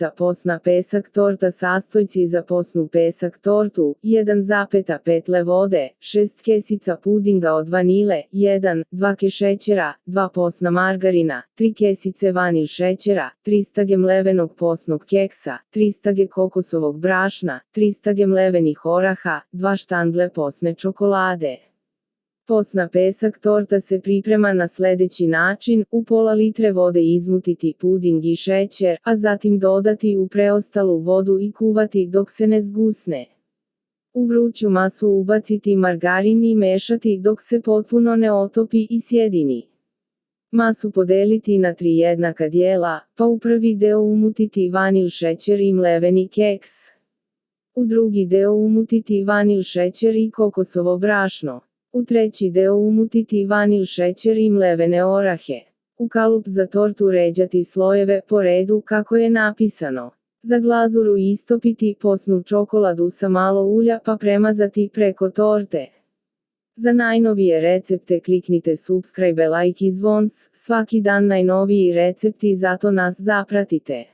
Za posna pesak torta sastojci za posnu pesak tortu, 1,5 vode, 6 kesica pudinga od vanile, 1, 2 ke šećera, 2 posna margarina, 3 kesice vanil šećera, 300 g mlevenog posnog keksa, 300 g kokosovog brašna, 300 g mlevenih oraha, 2 štangle posne čokolade. Posna pesak torta se priprema na sledeći način: u pola litre vode izmutiti puding i šećer, a zatim dodati u preostalu vodu i kuvati dok se ne zgusne. U vruću masu ubaciti margarin i mešati dok se potpuno ne otopi i sjedini. Masu podeliti na 3 jednaka dijela, pa u prvi deo umutiti vanil šećer i mleveni keks. U drugi deo umutiti vanil šećer i kokosovo brašno. U treći deo umutiti vanil šećer i mlevene orahe. U kalup za tortu ređati slojeve po redu kako je napisano. Za glazuru istopiti posnu čokoladu sa malo ulja pa premazati preko torte. Za najnovije recepte kliknite subscribe, like i zvons, svaki dan najnoviji recepti, zato nas zapratite.